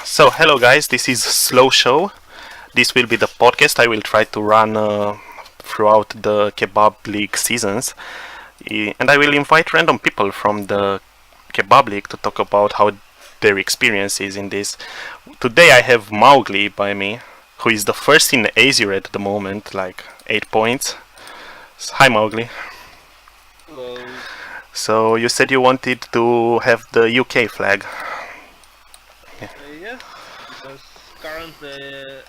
So, hello guys, this is SlowShow. This will be the podcast I will try to run throughout the Kebab League seasons. And I will invite random people from the Kebab League to talk about how their experience is in this. Today I have Maugli by me, who is the first in Azure at the moment, like 8 points. Hi Maugli. Well, So, you said you wanted to have the UK flag. yes, because currently,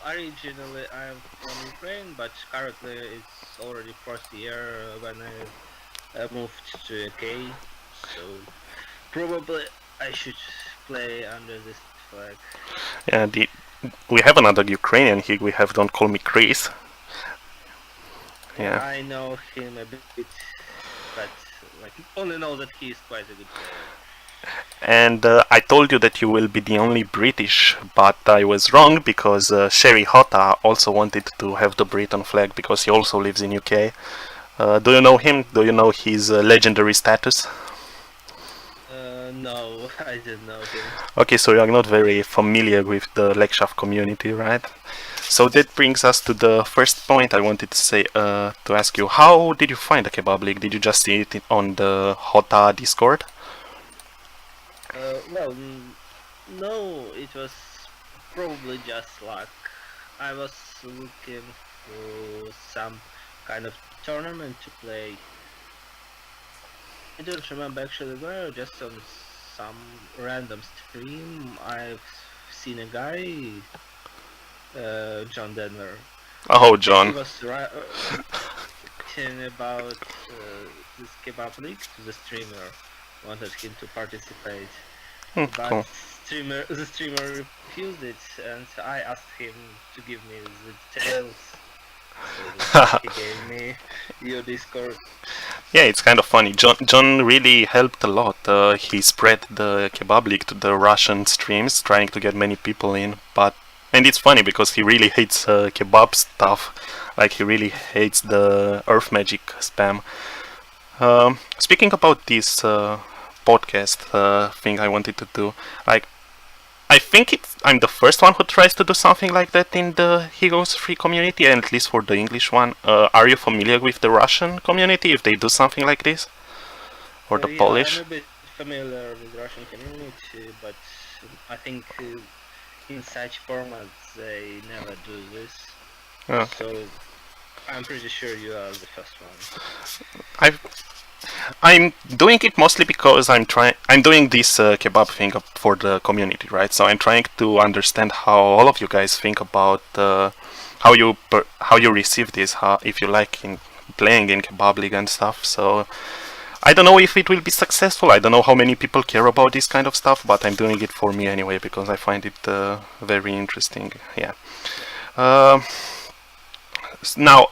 originally I'm from Ukraine, but currently it's already first year when I moved to UK, so probably I should play under this flag. Yeah, we have another Ukrainian here. We have Don't Call Me Chris. Yeah, Yeah. I know him a bit, but only know that he is quite a good player. And I told you that you will be the only British, but I was wrong because Sherry Hota also wanted to have the Britain flag because he also lives in UK. Do you know him? Do you know his legendary status? No, I didn't know him. Okay, so you are not very familiar with the Legshaft community, right? So that brings us to the first point I wanted to say to ask you. How did you find the Kebab League? Did you just see it on the Hota Discord? No, it was probably just luck. I was looking for some kind of tournament to play. I don't remember actually where, just on some random stream. I've seen a guy, John Denver. Oh, He John. was writing about this kebab league to the streamer, wanted him to participate. But Cool. the streamer refused it, and I asked him to give me the details. So he gave me your Discord. Yeah, it's kind of funny. John really helped a lot. He spread the kebab league to the Russian streams, trying to get many people in. And it's funny because he really hates kebab stuff. Like he really hates the Earth Magic spam. Speaking about this podcast thing I wanted to do, like I think I'm the first one who tries to do something like that in the Heroes Free community, and at least for the English one. Are you familiar with the Russian community if they do something like this? Or the Yeah, I'm Polish? a bit familiar with Russian community, but I think in such formats they never do this. Okay. So I'm pretty sure you are the first one. I've I'm doing it mostly because I'm doing this kebab thing for the community, right? So I'm trying to understand how all of you guys think about how you receive this, how if you like in playing in kebab league and stuff. So I don't know if it will be successful. I don't know how many people care about this kind of stuff, but I'm doing it for me anyway because I find it very interesting. Yeah. Uh, Now,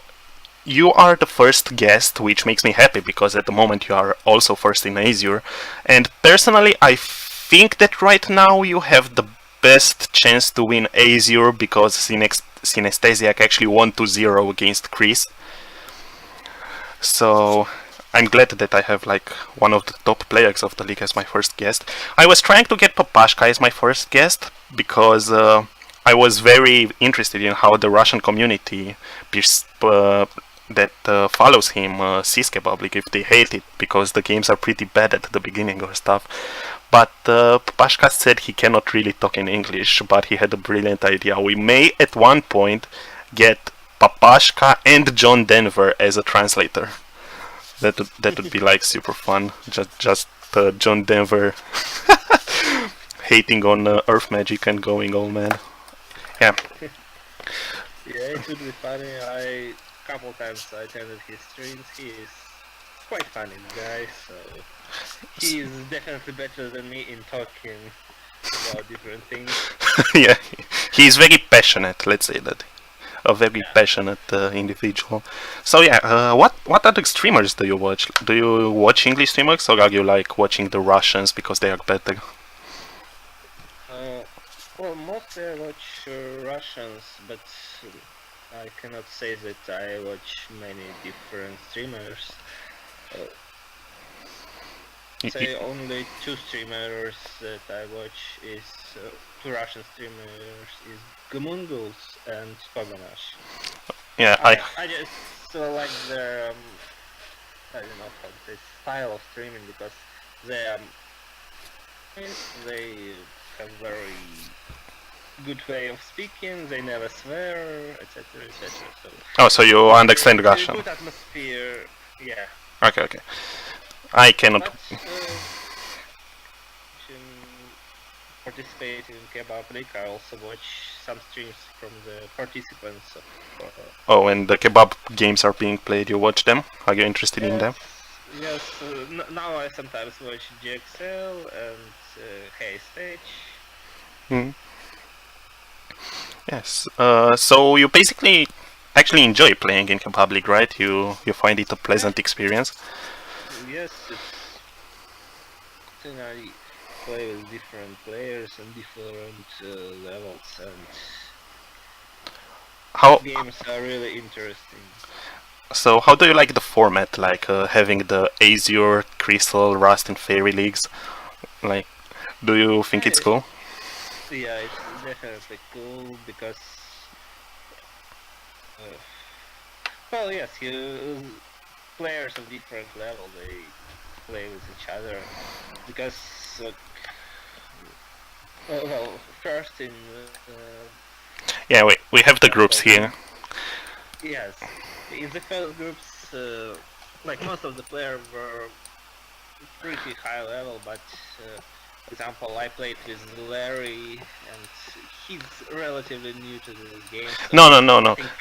you are the first guest, which makes me happy because at the moment you are also first in Azure. And personally, I think that right now you have the best chance to win Azure because Synestesiac actually won 2-0 against Chris. So I'm glad that I have like one of the top players of the league as my first guest. I was trying to get Papashka as my first guest because I was very interested in how the Russian community that follows him sees Kebab League, if they hate it because the games are pretty bad at the beginning or stuff. But Papashka said he cannot really talk in English, but he had a brilliant idea. We may at one point get Papashka and John Denver as a translator. That would be like super fun. Just John Denver hating on Earth Magic and going all man. Yeah. Yeah, it would be funny. Couple times I attended his streams. He is quite funny guy, so he is definitely better than me in talking about different things. Yeah. He's very passionate. Let's say that. A very passionate individual. So yeah, what other streamers do you watch? Do you watch English streamers or are you like watching the Russians because they are better? Mostly I watch Russians, but I cannot say that I watch many different streamers. Uh, say only two streamers that I watch is two Russian streamers is Gumungus and Poganash. Yeah, I just like their I don't know how to say style of streaming because they they have very good way of speaking. They never swear, etc., etc. So Oh, so you understand it's a Russian? good atmosphere. Yeah, Okay, okay. I cannot. but participating in Kebab League, I also watch some streams from the participants of. Oh, and the kebab games are being played. You watch them? Are you interested in Yes, them? yes. Now I sometimes watch GXL and Hey Stage. Mm. Yes. So you basically actually enjoy playing in kebab league, right? You find it a Yeah, pleasant experience. yes, it's. I play with different players and different levels, and How games are really interesting. how do you like the format? Like having the Azure, Crystal, Rust, and Fairy leagues. Like, do you think it's Yeah, cool? yeah, it's definitely cool because, uh, well, yes, you players of different level they play with each other because, well, first in Yeah, we have the groups example, here. yes, in the first groups, like most of the players were pretty high level, but example, I played with Larry, and he's relatively new to this game, No, so no, no, I no. think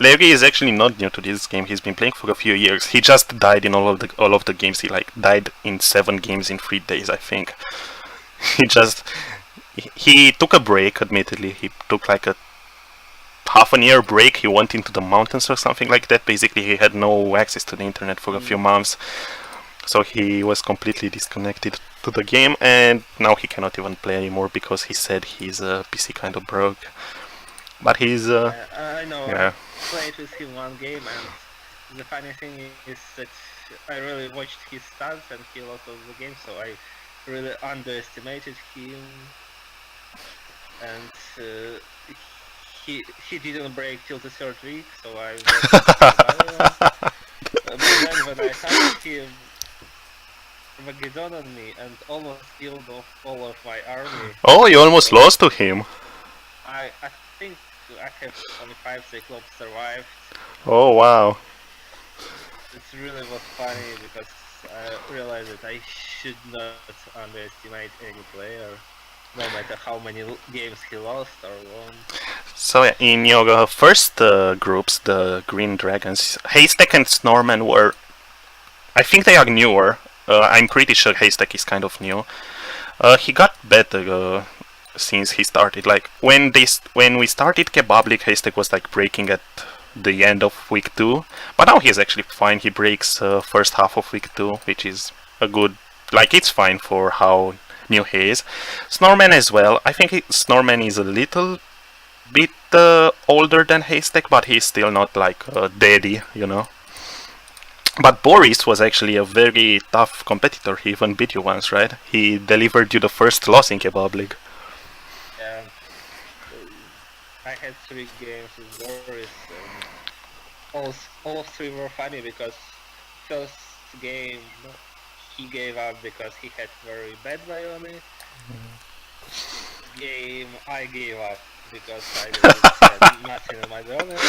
Larry is actually not new to this game. He's been playing for a few years. He just died in all of the games. He like died in 7 games in 3 days, I think. He just he took a break. Admittedly, he took like a half a year break. He went into the mountains or something like that. Basically, he had no access to the internet for a few months, so he was completely disconnected to the game, and now he cannot even play anymore because he said his PC kind of broke. But he's I know I yeah. played with him one game, and the funny thing is that I really watched his stats, and he lost all the game, so I really underestimated him, and he didn't break till the third week, so I was surviving. But then when I had him, Armageddon on me and almost killed off all of my army. Oh, you almost So lost to him. I think I have only 5 Cyclops survived. Oh wow. It really was funny because I realized that I should not underestimate any player, no matter how many games he lost or won. So yeah, in your first groups, the Green Dragons, Haystack and Snorman were. I think they are newer. I'm pretty sure Haystack is kind of new. He got better since he started. Like when we started Kebab League, Haystack was like breaking at the end of week 2, but now he's actually fine. He breaks first half of week 2, which is a good. Like it's fine for how new he is. Snorman as well. I think Snorman is a little bit older than Haystack, but he's still not like daddy, you know. But Boris was actually a very tough competitor. He even beat you once, right? He delivered you the first loss in Kebab League. Yeah, I had 3 games with Boris, and all 3 were funny because first game he gave up because he had very bad Vioni. Game I gave up because I didn't had nothing on my Vioni.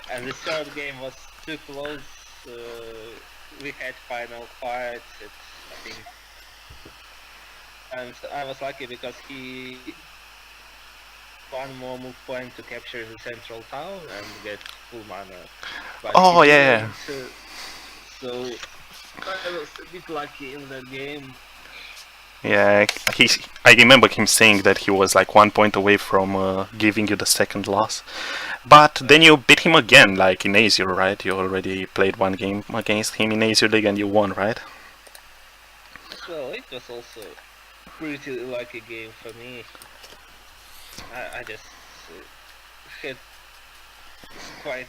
And the third game was too close. We had final fight. I think, and I was lucky because he one more move point to capture the central town and get full mana, but he Oh didn't. yeah, So I was a bit lucky in that game. yeah. I remember him saying that he was like 1 point away from giving you the second loss. But then you beat him again, like in Azure, right? You already played one game against him in Azure League and you won, right? Well, it was also pretty lucky game for me. I just had quite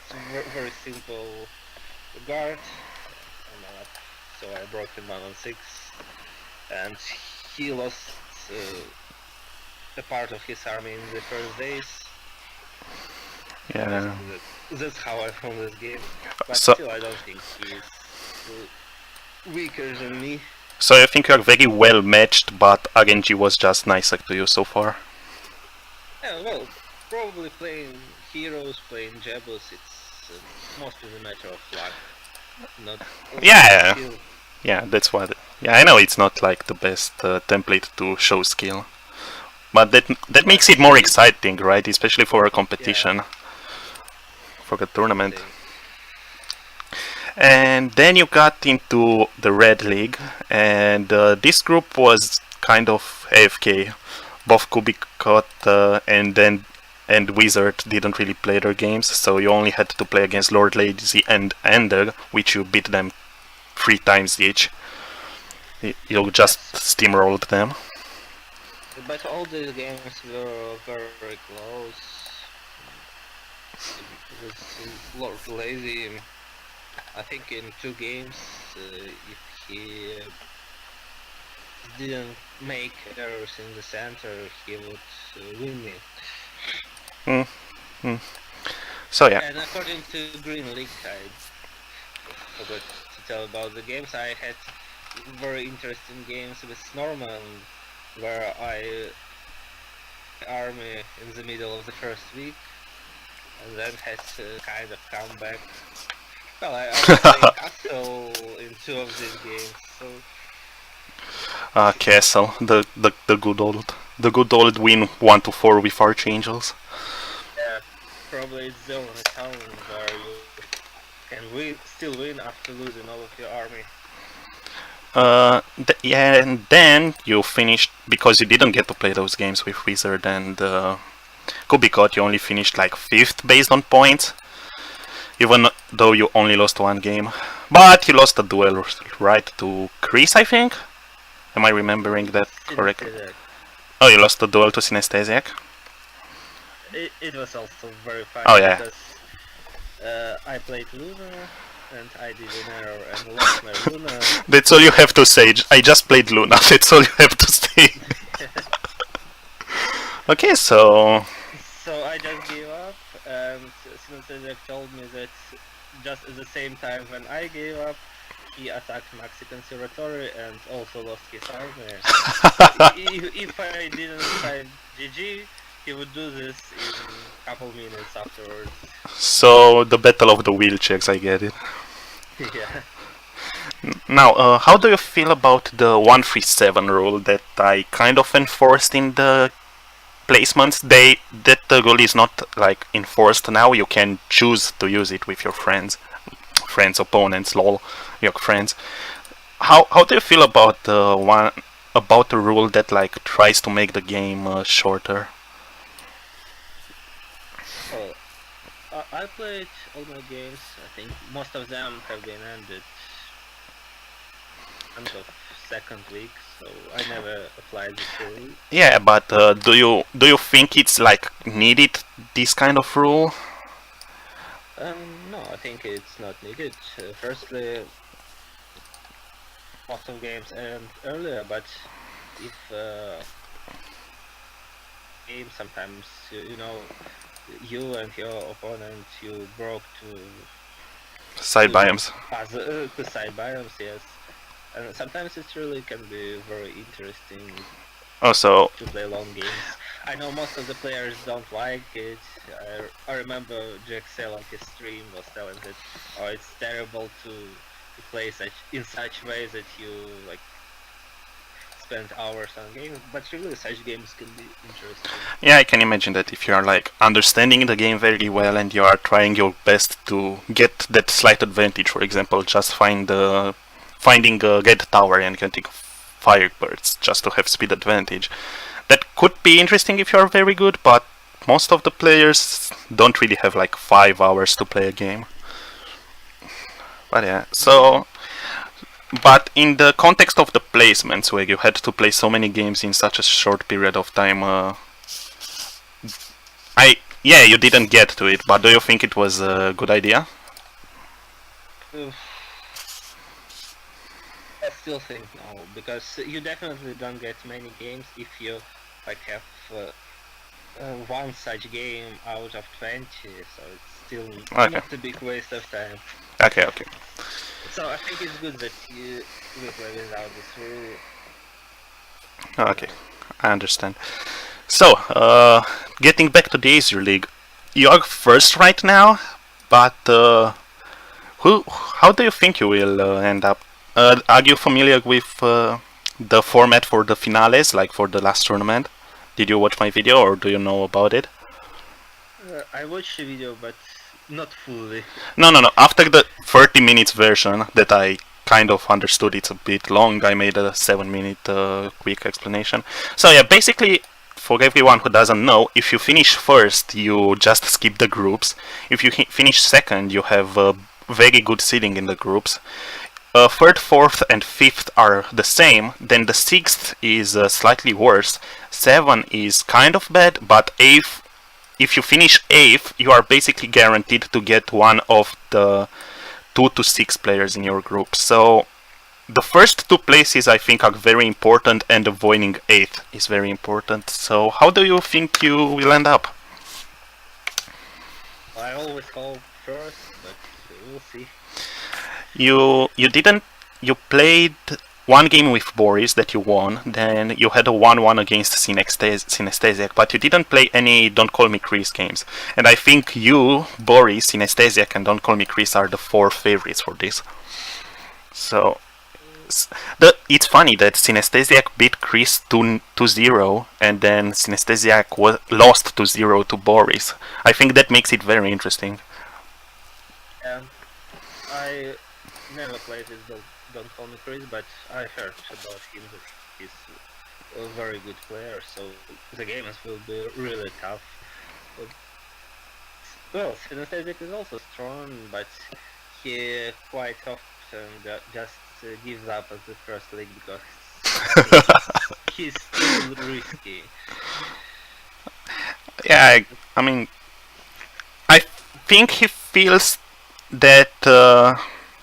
very simple guard, so I broke him down on 6. and he lost a part of his army in the first days. Yeah. Basically, that's how I found this game. But So, still, I don't think he's weaker than me. so I think you are very well matched, but RNG was just nicer to you so far. Yeah, well, probably playing heroes, playing Jabos, it's mostly a matter of luck, not only Yeah, skill. yeah, that's what. Yeah, I know it's not like the best template to show skill, but that But makes it more exciting, right? Especially for a yeah, competition, for a that's the tournament. thing. And then you got into the Red League, and this group was kind of AFK. Both Kubicot and Wizard didn't really play their games, so you only had to play against Lord Lazy and Ender, which you beat them 3 times each. You just Yes, steamrolled them. but all the games were very close. It was Lord Lazy. I think in 2 games, if he didn't make errors in the center, he would win me. Mm, mm. So yeah. And according to Green League, I forgot to tell about the games. I had very interesting games with Norman, where I army in the middle of the first week, and then had to kind of come back. Well, I was playing Castle in 2 of these games, so Castle, the good old win 1-4 with Archangels. yeah, probably it's the only town where you can still win after losing all of your army. Yeah, and then you finished because you didn't get to play those games with Wizard and Kubicot. You only finished like 5th based on points, even though you only lost 1 game. But you lost a duel, right, to Chris, I think. Am I remembering that correctly? Synesthetic. Oh, you lost the duel to Synesthesiac? It was also very Oh, funny yeah. because I played Luna and I did an error and lost my Luna. That's all you have to say. I just played Luna. That's all you have to say. Okay, so. So I just gave up, and Synesthetic told me that just at the same time when I gave up, he attacked Maxi Conservatory and also lost his army. If I didn't type GG, he would do this in a couple minutes afterwards. So, the battle of the wheelchairs, I get it. Yeah. Now, how do you feel about the 137 rule that I kind of enforced in the placements? That the rule is not like enforced now. You can choose to use it with your friends, opponents, lol, your friends. How do you feel about the rule that like tries to make the game shorter? Well, I played all my games. I think most of them have been ended end of second week, so I never applied this rule. Yeah, but do you think it's like needed this kind of rule? No, I think it's not needed. Firstly, most of games end earlier, but if game sometimes you and your opponent you broke Side to biomes. puzzle to side biomes, yes, and sometimes it really can be very interesting Also, to play long games. I know most of the players don't like it. I remember Jack Sell on his stream was telling that, oh, it's terrible to play such ways that you like spend hours on games, but really such games can be interesting. yeah, I can imagine that if you are like understanding the game very well and you are trying your best to get that slight advantage, for example, just finding a red tower and getting firebirds just to have speed advantage. That could be interesting if you are very good, but most of the players don't really have like 5 hours to play a game. But yeah, so. But in the context of the placements, where you had to play so many games in such a short period of time, you didn't get to it. But do you think it was a good idea? Yes, still think no, because you definitely don't get many games if you like have one such game out of 20, so it's still Okay. not a big waste of time. Okay. Okay. So I think it's good that we play without this rule for Okay. now. I understand. So, getting back to the Asia League, you're first right now, but who? How do you think you will end up? Are you familiar with the format for the finales, like for the last tournament? Did you watch my video, or do you know about it? I watched the video, but not fully. No, no, no. After the 30 minutes version that I kind of understood, it's a bit long. I made a 7-minute quick explanation. So yeah, basically, for everyone who doesn't know, if you finish first, you just skip the groups. If you finish second, you have very good seeding in the groups. Third, fourth, and fifth are the same. Then the sixth is slightly worse. Seven is kind of bad, but eighth, if you finish eighth, you are basically guaranteed to get one of the 2 to 6 players in your group. So the first two places I think are very important, and avoiding eighth is very important. So how do you think you will end up? I always hope first, but we'll see. You didn't you played one game with Boris that you won, then you had a 1-1 against Synestesiac, but you didn't play any Don't Call Me Chris games. And I think you, Boris, Synestesiac, and Don't Call Me Chris are the 4 favorites for this. So it's funny that Synestesiac beat Chris 2-0, and then Synestesiac lost 2-0 to Boris. I think that makes it very interesting. I never played with Don't Call Me Chris, but I heard about him that he's a very good player, so the games will be really tough. Well, Synesthetic is also strong, but he quite often just gives up at the first league because he's still risky. Yeah, I mean, I think he feels that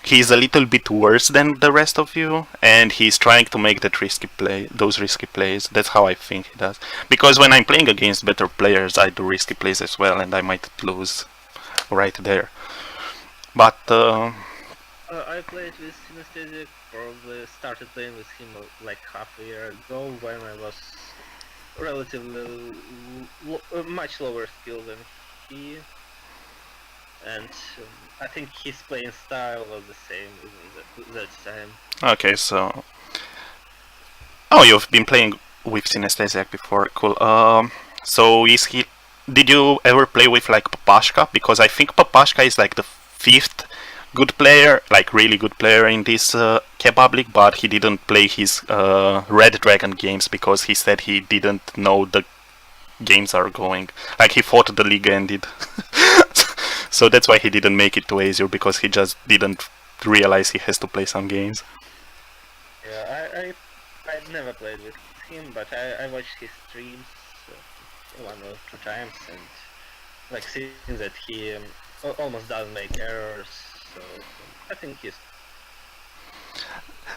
he's a little bit worse than the rest of you, and he's trying to make those risky plays. That's how I think he does. Because when I'm playing against better players, I do risky plays as well, and I might lose right there. But I played with Synesthetic, probably started playing with him like half a year ago when I was relatively much lower skill than he, and I think his playing style was the same even that time. okay, so you've been playing with Synestesiac before, cool. So is he? Did you ever play with like Papashka? Because I think Papashka is like the 5th good player, like really good player in this kebab league, but he didn't play his Red Dragon games because he said he didn't know the games are going. Like he thought the league ended. So that's why he didn't make it to Azure, because he just didn't realize he has to play some games. Yeah, I never played with him, but I watched his streams 1 or 2 times, and like seeing that he almost doesn't make errors, so I think he's.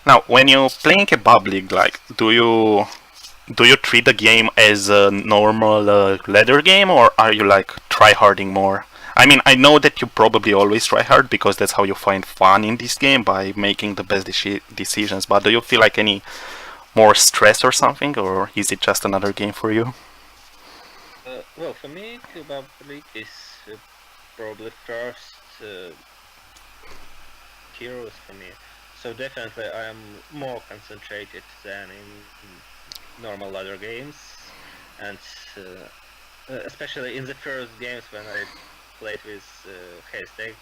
Now, when you're playing kebab league, like, do you treat the game as a normal ladder game, or are you like tryharding more? I mean, I know that you probably always try hard because that's how you find fun in this game, by making the best decisions. But do you feel like any more stress or something, or is it just another game for you? Well, for me, Kebab League is probably first heroes for me. So definitely I am more concentrated than in normal ladder games, and especially in the first games when I played with Haystack,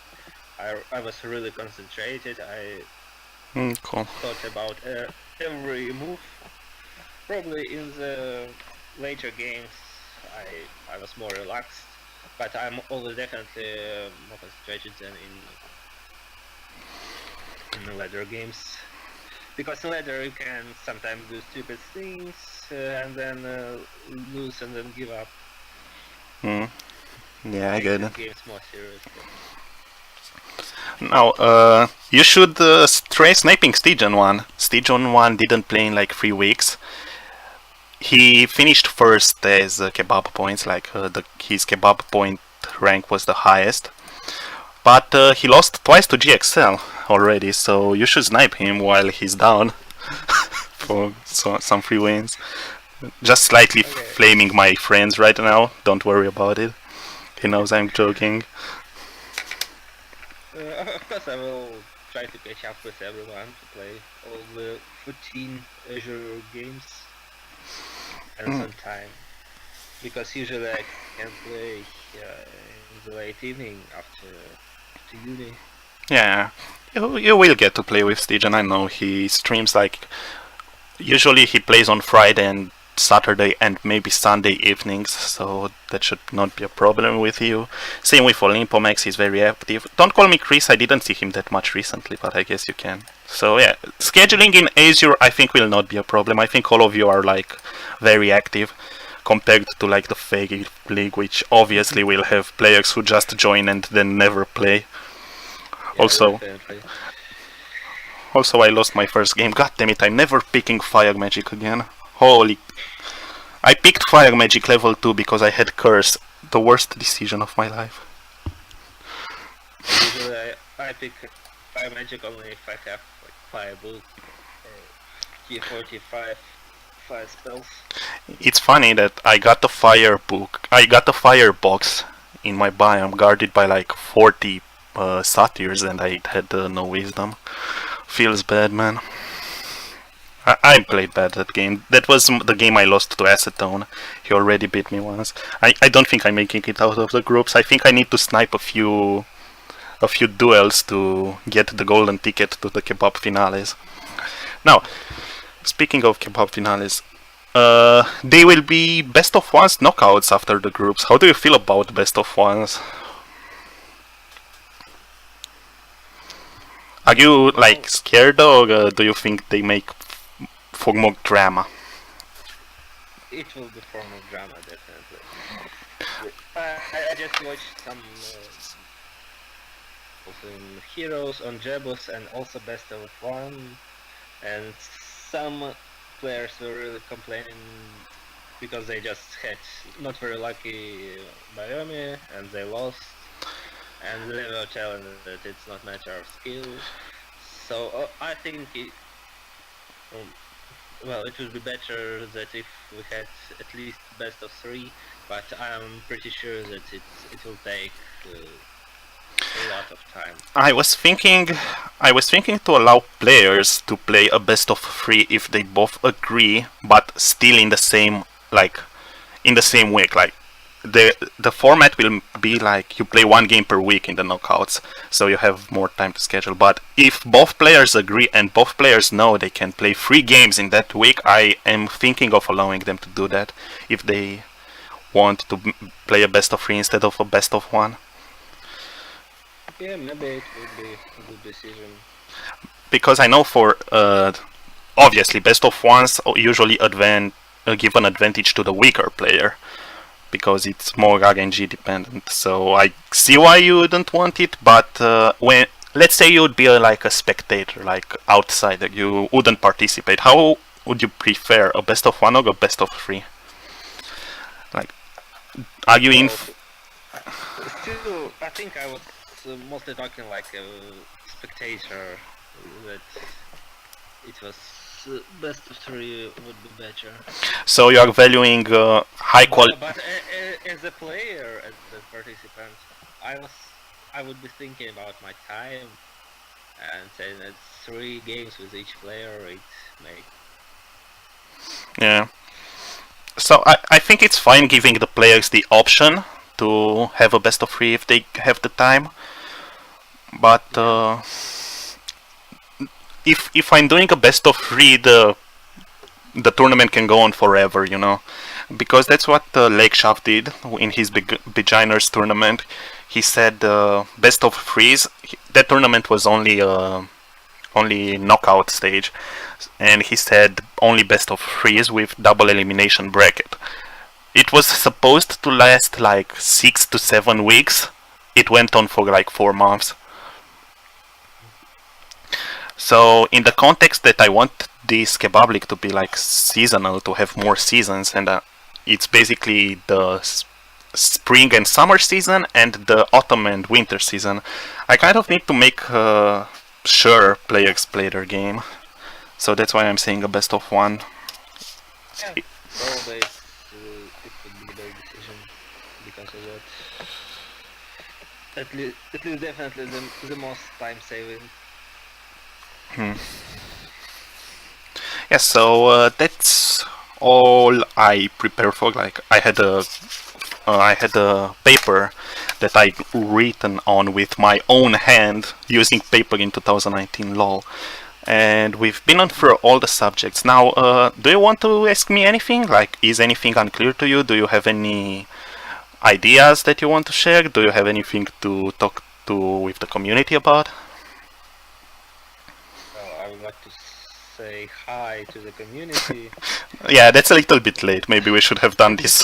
I was really concentrated. I Cool. thought about every move. Probably in the later games I was more relaxed, but I'm always definitely more concentrated than in the ladder games. Because in ladder you can sometimes do stupid things and then lose and then give up. Yeah, I Make get these it. games more serious. Now, you should try sniping Stygian 1. Stygian 1 didn't play in like 3 weeks. He finished first as kebab points, like his kebab point rank was the highest. But he lost twice to GXL already, so you should snipe him while he's down for some free wins. Just slightly Okay. flaming my friends right now. Don't worry about it. He knows I'm joking. Of course, I will try to catch up with everyone to play all the 14 Azure games and some time. Because usually I can play in the late evening after uni. Yeah, you will get to play with Stygian. I know he streams like usually he plays on Friday and Saturday and maybe Sunday evenings, so that should not be a problem with you. Same with Olympomax, he's very active. Don't call me Chris, I didn't see him that much recently, but I guess you can. So yeah, scheduling in Azure I think will not be a problem. I think all of you are like very active compared to like the fake league, which obviously will have players who just join and then never play. Yeah, Also, definitely. Also, I lost my first game. God damn it, I'm never picking Fire Magic again. Holy. I picked Fire Magic level 2 because I had Curse. The worst decision of my life. Usually I pick Fire Magic only if I have like Fire Book or G45 Fire spells. It's funny that I got the Fire book. I got the Fire box in my biome guarded by like 40 satyrs and I had no wisdom. Feels bad, man. I played bad that game. That was the game I lost to Acetone. He already beat me once. I don't think I'm making it out of the groups. I think I need to snipe a few duels to get the golden ticket to the kebab finales. Now, speaking of kebab finales, they will be best of ones knockouts after the groups. How do you feel about best of ones? Are you like scared or do you think they make for more drama? It will be form of drama, definitely. I just watched some Heroes on Jebus and also Best of One, and some players were really complaining because they just had not very lucky Biomi and they lost, and they were telling that it's not matter of skill. So I think well, it would be better that if we had at least best of 3, but I'm pretty sure that it will take a lot of time. I was thinking to allow players to play a best of 3 if they both agree, but still in the same week. Like the format will be like you play 1 game per week in the knockouts, so you have more time to schedule. But if both players agree and both players know they can play 3 games in that week, I am thinking of allowing them to do that if they want to play a best of 3 instead of a best of 1. Yeah, maybe it would be a good decision. Because I know for obviously best of ones usually give an advantage to the weaker player because it's more RNG dependent. So I see why you wouldn't want it, but when let's say you would be like a spectator, like outsider, you wouldn't participate. How would you prefer, a best of 1 or a best of 3? Like, are you in? Still, I think I was mostly talking like a spectator, that it was best of 3 would be better. So you are valuing high quality. But as a player, as a participant, I would be thinking about my time and saying that 3 games with each player, it may. Yeah. So I think it's fine giving the players the option to have a best of 3 if they have the time. But if I'm doing a best of 3, the tournament can go on forever, you know, because that's what Lake Shaft did in his beginners tournament. He said best of 3s. That tournament was only knockout stage, and he said only best of 3s with double elimination bracket. It was supposed to last like 6 to 7 weeks. It went on for like 4 months. So in the context that I want this kebab league to be like seasonal, to have more seasons, and it's basically the spring and summer season and the autumn and winter season. I kind of need to make sure players play their game. So that's why I'm saying a best of one. Yeah, probably it would be their decision because of that. At least definitely the most time saving. Hmm. Yeah, so that's all I prepare for. Like I had a paper that I written on with my own hand using paper in 2019 lol. And we've been on through all the subjects. Now, do you want to ask me anything? Like, is anything unclear to you? Do you have any ideas that you want to share? Do you have anything to talk to with the community about? Well, I would like to say hi to the community. Yeah, that's a little bit late. Maybe we should have done this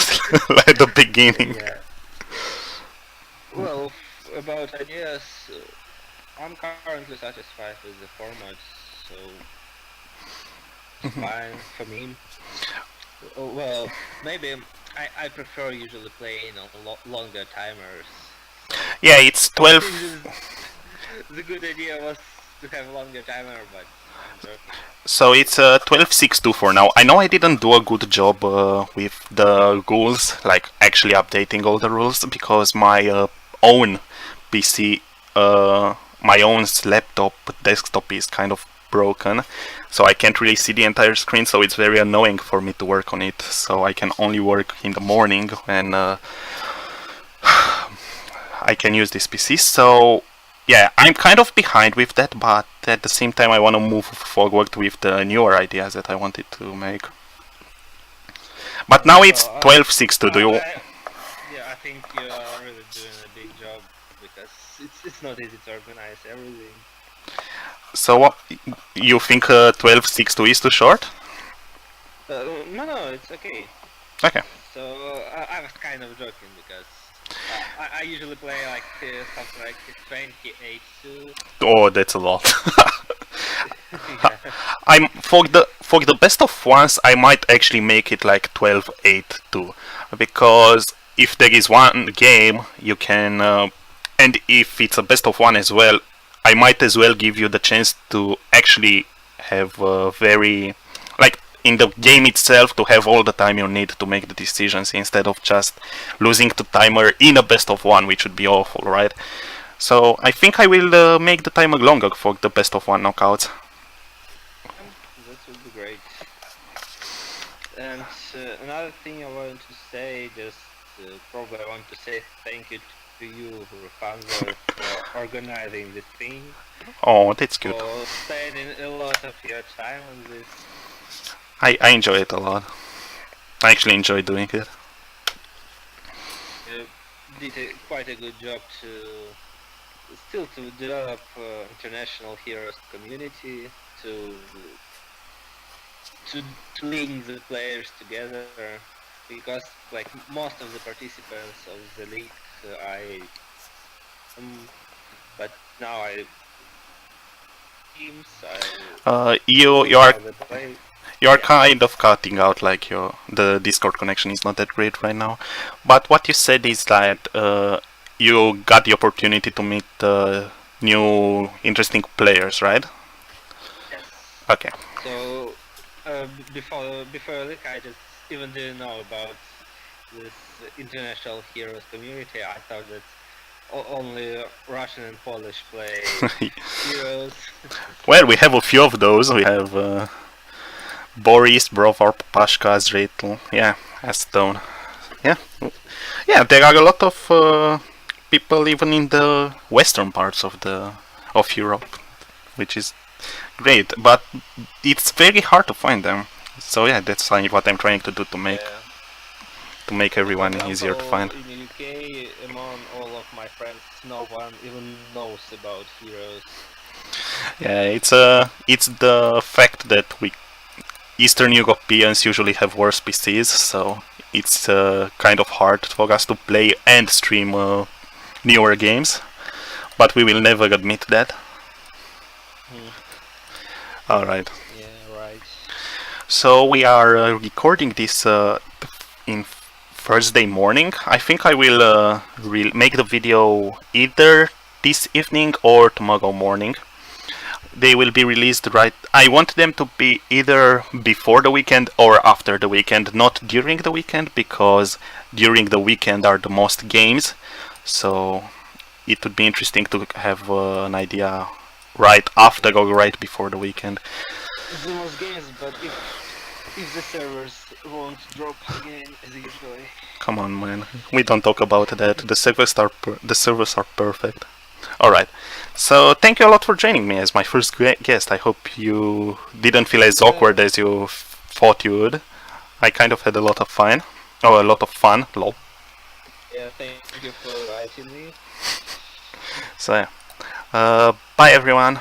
at the beginning. Yeah. Well, about ideas, I'm currently satisfied with the format, so it's fine for me. Well, maybe I prefer usually playing on longer timers. Yeah, it's I 12. think the good idea was to have a longer timer, but I'm joking. So it's 12.6.2 for now. I know I didn't do a good job with the rules, like actually updating all the rules, because my own PC, my own laptop desktop is kind of broken, so I can't really see the entire screen. So it's very annoying for me to work on it. So I can only work in the morning when I can use this PC. So yeah, I'm kind of behind with that, but at the same time, I want to move forward with the newer ideas that I wanted to make. But now it's Well, 12.6.2. Do you? yeah, I think you are really doing a big job because it's not easy to organize everything. So what? You think 12.6.2 is too short? No, it's okay. Okay. So I was kind of joking because I usually play like something like 28-2. Oh, that's a lot. Yeah. I'm for the best of ones, I might actually make it like 12.8.2, because if there is one game you can, and if it's a best of one as well, I might as well give you the chance to actually have very, like in the game itself, to have all the time you need to make the decisions instead of just losing to timer in a best of one, which would be awful, right? So I think I will make the timer longer for the best of one knockouts. That would be great. And another thing I wanted to say, just probably I want to say thank you to you, Rufanzo, for organizing this thing, Oh, that's good. for spending a lot of your time on this. I enjoy it a lot. I actually enjoy doing it. You did quite a good job to develop international heroes community, to to to link the players together, because like most of the participants of the league I but now I teams You how they play. are Yeah. kind of cutting out, like your the Discord connection is not that great right now. But what you said is that you got the opportunity to meet new interesting players, right? Yes. Okay. So before league I just even didn't know about this international heroes community. I thought that only Russian and Polish play heroes. Well, we have a few of those. We have Boris, Brovar, Pashka, Zretl, yeah, Stone. Yeah, yeah. There are a lot of people even in the western parts of the of Europe, which is great. But it's very hard to find them. So yeah, that's what I'm trying to do Yeah. to make For everyone easier to example, find. in the UK, among all of my friends, no one even knows about heroes. Yeah, it's the fact that we Eastern Europeans usually have worse PCs, so it's kind of hard for us to play and stream newer games. But we will never admit that. Hmm. All right. Yeah, right. So we are recording this in Thursday morning. I think I will make the video either this evening or tomorrow morning. They will be released right. I want them to be either before the weekend or after the weekend, not during the weekend, because during the weekend are the most games. So it would be interesting to have an idea right after or right before the weekend. The most games, but if the servers won't drop again as usually. Come on, man. We don't talk about that. The servers are perfect. All right. So thank you a lot for joining me as my first guest. I hope you didn't feel as awkward as you thought you would. I kind of had a lot of fun. Oh, a lot of fun. Lol. Yeah, thank you for inviting me. So yeah. Bye everyone.